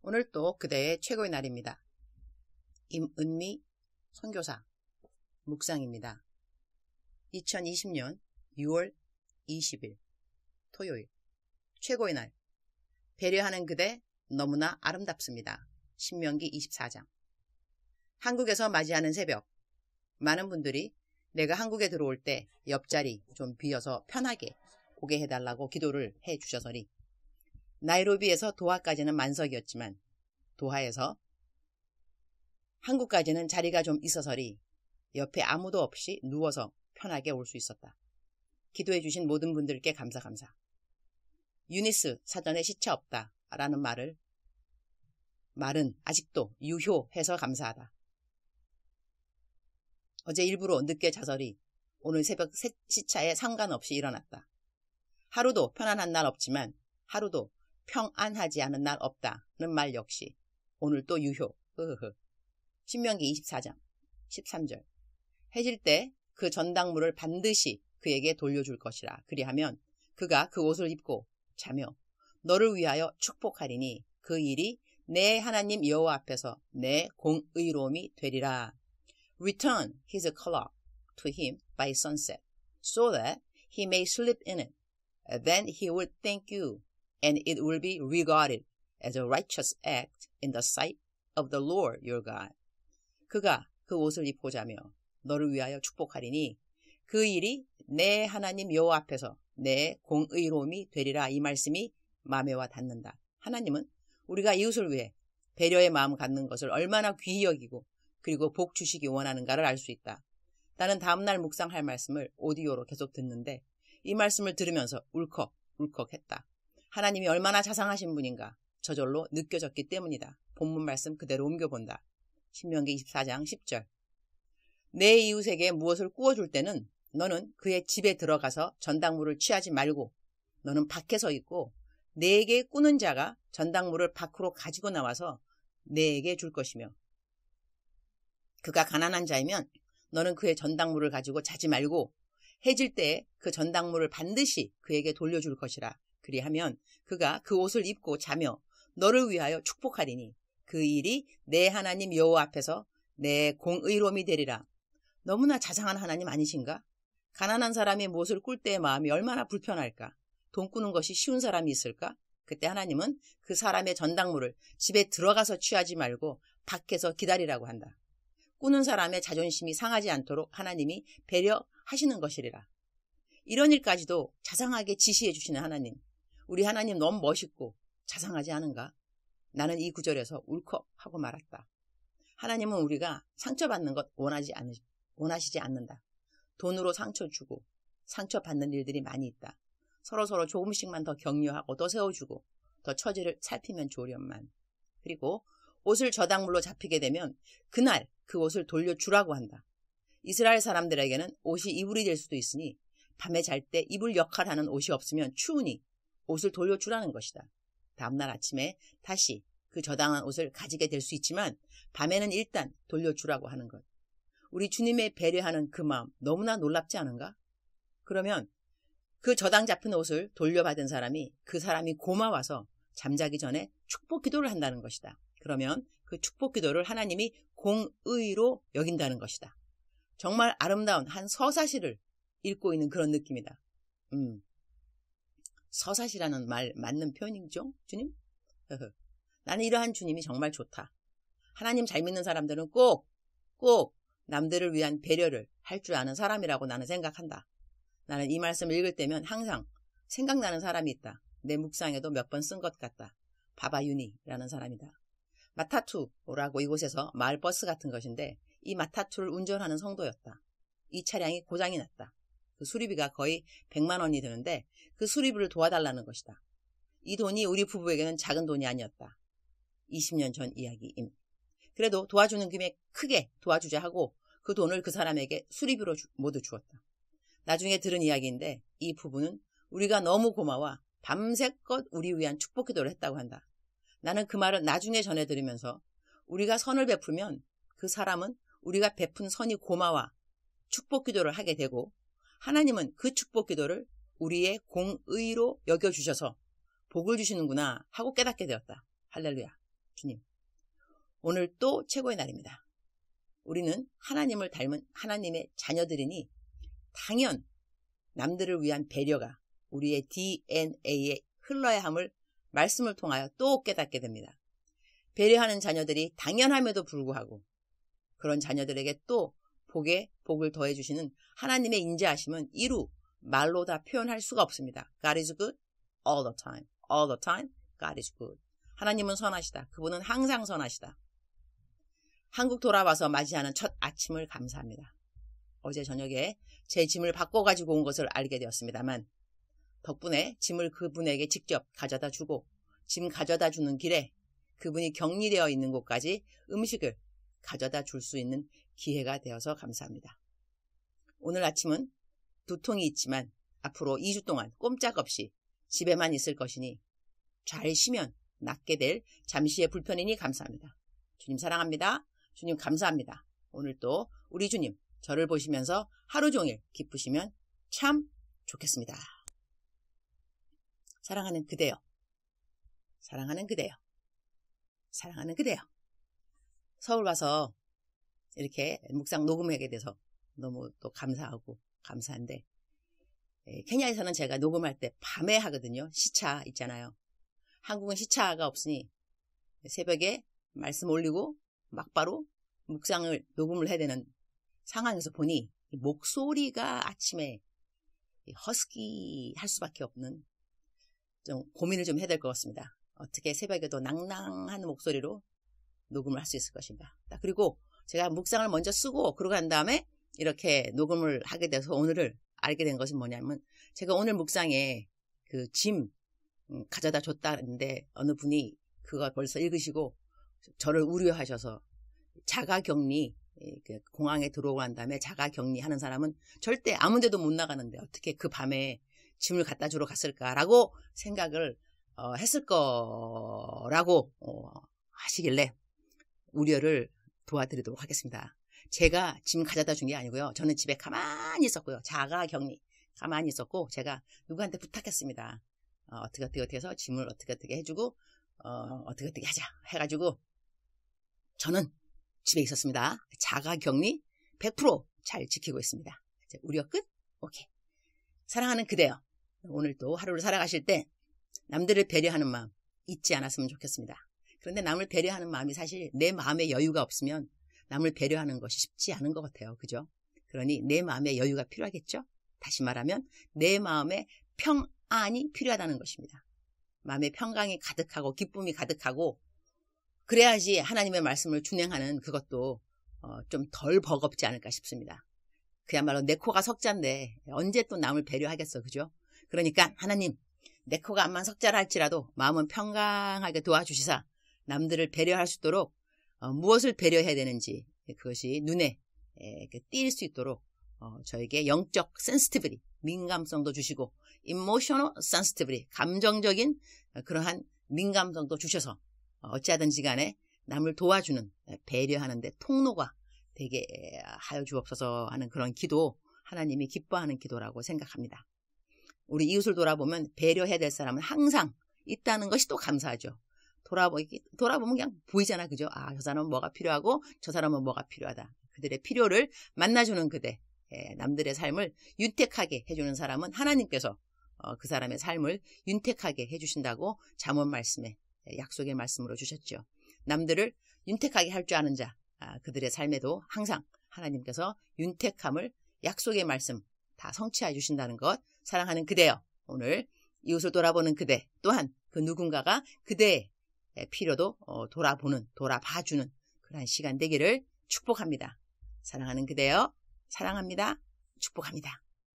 오늘 또 그대의 최고의 날입니다. 임은미 선교사 묵상입니다. 2020년 6월 20일 토요일 최고의 날 배려하는 그대 너무나 아름답습니다. 신명기 24장. 한국에서 맞이하는 새벽. 많은 분들이 내가 한국에 들어올 때 옆자리 좀 비어서 편하게 오게 해달라고 기도를 해주셔서니 나이로비에서 도하까지는 만석이었지만 도하에서 한국까지는 자리가 좀 있어서리 옆에 아무도 없이 누워서 편하게 올 수 있었다. 기도해 주신 모든 분들께 감사. 유니스 사전에 시차 없다 라는 말은 아직도 유효해서 감사하다. 어제 일부러 늦게 자서리 오늘 새벽 시차에 상관없이 일어났다. 하루도 편안한 날 없지만 하루도 평안하지 않은 날 없다는 말 역시 오늘 또 유효. 신명기 24장 13절. 해질 때 그 전당물을 반드시 그에게 돌려줄 것이라. 그리하면 그가 그 옷을 입고 자며 너를 위하여 축복하리니 그 일이 내 하나님 여호와 앞에서 내 공의로움이 되리라. Return his cloak to him by sunset, so that he may sleep in it. Then he will thank you, and it will be regarded as a righteous act in the sight of the Lord your God. 그가 그 옷을 입고 자며 너를 위하여 축복하리니 그 일이 내 하나님 여호와 앞에서 내 공의로움이 되리라. 이 말씀이 마음에 와 닿는다. 하나님은 우리가 이웃을 위해 배려의 마음 갖는 것을 얼마나 귀히 여기고 그리고 복 주시기 원하는가를 알 수 있다. 나는 다음날 묵상할 말씀을 오디오로 계속 듣는데 이 말씀을 들으면서 울컥했다. 하나님이 얼마나 자상하신 분인가 저절로 느껴졌기 때문이다. 본문 말씀 그대로 옮겨본다. 신명기 24장 10절. 내 이웃에게 무엇을 구워줄 때는 너는 그의 집에 들어가서 전당물을 취하지 말고 너는 밖에 서 있고 내게 꾸는 자가 전당물을 밖으로 가지고 나와서 내게 줄 것이며 그가 가난한 자이면 너는 그의 전당물을 가지고 자지 말고 해질 때에 그 전당물을 반드시 그에게 돌려줄 것이라. 그리하면 그가 그 옷을 입고 자며 너를 위하여 축복하리니 그 일이 내 하나님 여호와 앞에서 내 공의로움이 되리라. 너무나 자상한 하나님 아니신가? 가난한 사람이 무엇을 꿀 때의 마음이 얼마나 불편할까? 돈 꾸는 것이 쉬운 사람이 있을까? 그때 하나님은 그 사람의 전당물을 집에 들어가서 취하지 말고 밖에서 기다리라고 한다. 꾸는 사람의 자존심이 상하지 않도록 하나님이 배려하시는 것이리라. 이런 일까지도 자상하게 지시해 주시는 하나님. 우리 하나님 너무 멋있고 자상하지 않은가? 나는 이 구절에서 울컥하고 말았다. 하나님은 우리가 상처받는 것 원하시지 않는다. 돈으로 상처 주고 상처받는 일들이 많이 있다. 서로 조금씩만 더 격려하고 더 세워주고 더 처지를 살피면 좋으련만. 그리고 옷을 저당물로 잡히게 되면 그날 그 옷을 돌려주라고 한다. 이스라엘 사람들에게는 옷이 이불이 될 수도 있으니 밤에 잘 때 이불 역할하는 옷이 없으면 추우니 옷을 돌려주라는 것이다. 다음날 아침에 다시 그 저당한 옷을 가지게 될 수 있지만 밤에는 일단 돌려주라고 하는 것. 우리 주님의 배려하는 그 마음 너무나 놀랍지 않은가? 그러면 그 저당 잡힌 옷을 돌려받은 사람이 그 사람이 고마워서 잠자기 전에 축복 기도를 한다는 것이다. 그러면 그 축복 기도를 하나님이 공의로 여긴다는 것이다. 정말 아름다운 한 서사시를 읽고 있는 그런 느낌이다. 서사시라는 말 맞는 표현이죠? 주님? 나는 이러한 주님이 정말 좋다. 하나님 잘 믿는 사람들은 꼭 남들을 위한 배려를 할 줄 아는 사람이라고 나는 생각한다. 나는 이 말씀을 읽을 때면 항상 생각나는 사람이 있다. 내 묵상에도 몇 번 쓴 것 같다. 바바유니라는 사람이다. 마타투라고 이곳에서 마을버스 같은 것인데 이 마타투를 운전하는 성도였다. 이 차량이 고장이 났다. 그 수리비가 거의 100만 원이 드는데 그 수리비를 도와달라는 것이다. 이 돈이 우리 부부에게는 작은 돈이 아니었다. 20년 전 이야기임. 그래도 도와주는 김에 크게 도와주자 하고 그 돈을 그 사람에게 수리비로 모두 주었다. 나중에 들은 이야기인데 이 부부는 우리가 너무 고마워 밤새껏 우리 위한 축복 기도를 했다고 한다. 나는 그 말을 나중에 전해 들으면서 우리가 선을 베풀면 그 사람은 우리가 베푼 선이 고마워 축복 기도를 하게 되고 하나님은 그 축복 기도를 우리의 공의로 여겨주셔서 복을 주시는구나 하고 깨닫게 되었다. 할렐루야. 주님, 오늘 또 최고의 날입니다. 우리는 하나님을 닮은 하나님의 자녀들이니 당연 남들을 위한 배려가 우리의 DNA에 흘러야 함을 말씀을 통하여 또 깨닫게 됩니다. 배려하는 자녀들이 당연함에도 불구하고 그런 자녀들에게 또 복을 더해 주시는 하나님의 인자하심은 이루 말로 다 표현할 수가 없습니다. God is good all the time. All the time, God is good. 하나님은 선하시다. 그분은 항상 선하시다. 한국 돌아와서 맞이하는 첫 아침을 감사합니다. 어제 저녁에 제 짐을 바꿔가지고 온 것을 알게 되었습니다만 덕분에 짐을 그분에게 직접 가져다 주고 짐 가져다 주는 길에 그분이 격리되어 있는 곳까지 음식을 가져다 줄 수 있는 기회가 되어서 감사합니다. 오늘 아침은 두통이 있지만 앞으로 2주 동안 꼼짝없이 집에만 있을 것이니 잘 쉬면 낫게 될 잠시의 불편이니 감사합니다. 주님 사랑합니다. 주님 감사합니다. 오늘 또 우리 주님 저를 보시면서 하루 종일 기쁘시면 참 좋겠습니다. 사랑하는 그대여, 사랑하는 그대여, 사랑하는 그대여. 서울 와서 이렇게 묵상 녹음하게 돼서 너무 또 감사하고 감사한데 케냐에서는 제가 녹음할 때 밤에 하거든요. 시차 있잖아요. 한국은 시차가 없으니 새벽에 말씀 올리고 막바로 묵상을 녹음을 해야 되는 상황에서 보니 목소리가 아침에 허스키 할 수밖에 없는 좀 고민을 좀 해야 될 것 같습니다. 어떻게 새벽에도 낭낭한 목소리로 녹음을 할 수 있을 것인가. 그리고 제가 묵상을 먼저 쓰고 그러고 난 다음에 이렇게 녹음을 하게 돼서 오늘을 알게 된 것은 뭐냐면 제가 오늘 묵상에 그 짐 가져다 줬다는데 어느 분이 그거 벌써 읽으시고 저를 우려하셔서 자가격리 공항에 들어오고 난 다음에 자가격리하는 사람은 절대 아무 데도 못 나가는데 어떻게 그 밤에 짐을 갖다 주러 갔을까라고 생각을 했을 거라고 하시길래 우려를 도와드리도록 하겠습니다. 제가 짐 가져다 준 게 아니고요. 저는 집에 가만히 있었고요. 자가격리 가만히 있었고 제가 누구한테 부탁했습니다. 어떻게 해서 짐을 어떻게 해주고 어떻게 하자 해가지고 저는 집에 있었습니다. 자가격리 100% 잘 지키고 있습니다. 이제 우려 끝? 오케이. 사랑하는 그대여, 오늘도 하루를 살아가실 때 남들을 배려하는 마음 잊지 않았으면 좋겠습니다. 그런데 남을 배려하는 마음이 사실 내 마음에 여유가 없으면 남을 배려하는 것이 쉽지 않은 것 같아요. 그죠? 그러니 내 마음에 여유가 필요하겠죠? 다시 말하면 내 마음에 평안이 필요하다는 것입니다. 마음에 평강이 가득하고 기쁨이 가득하고 그래야지 하나님의 말씀을 준행하는 그것도 좀 덜 버겁지 않을까 싶습니다. 그야말로 내 코가 석자인데 언제 또 남을 배려하겠어. 그죠? 그러니까 하나님 내 코가 암만 석자라 할지라도 마음은 평강하게 도와주시사 남들을 배려할 수 있도록 무엇을 배려해야 되는지 그것이 눈에 띌 수 있도록 저에게 영적 센시티비티, 민감성도 주시고 emotional sensitivity, 감정적인 그러한 민감성도 주셔서 어찌하든지 간에 남을 도와주는 배려하는 데 통로가 되게 하여 주옵소서 하는 그런 기도, 하나님이 기뻐하는 기도라고 생각합니다. 우리 이웃을 돌아보면 배려해야 될 사람은 항상 있다는 것이 또 감사하죠. 돌아보면 그냥 보이잖아. 그죠? 아, 저 사람은 뭐가 필요하고 저 사람은 뭐가 필요하다. 그들의 필요를 만나주는 그대, 남들의 삶을 윤택하게 해주는 사람은 하나님께서 그 사람의 삶을 윤택하게 해주신다고 잠언 말씀에 약속의 말씀으로 주셨죠. 남들을 윤택하게 할 줄 아는 자, 그들의 삶에도 항상 하나님께서 윤택함을 약속의 말씀 다 성취해 주신다는 것. 사랑하는 그대여, 오늘 이웃을 돌아보는 그대 또한 그 누군가가 그대의 필요도 돌아봐주는 그러한 시간 되기를 축복합니다. 사랑하는 그대여, 사랑합니다. 축복합니다.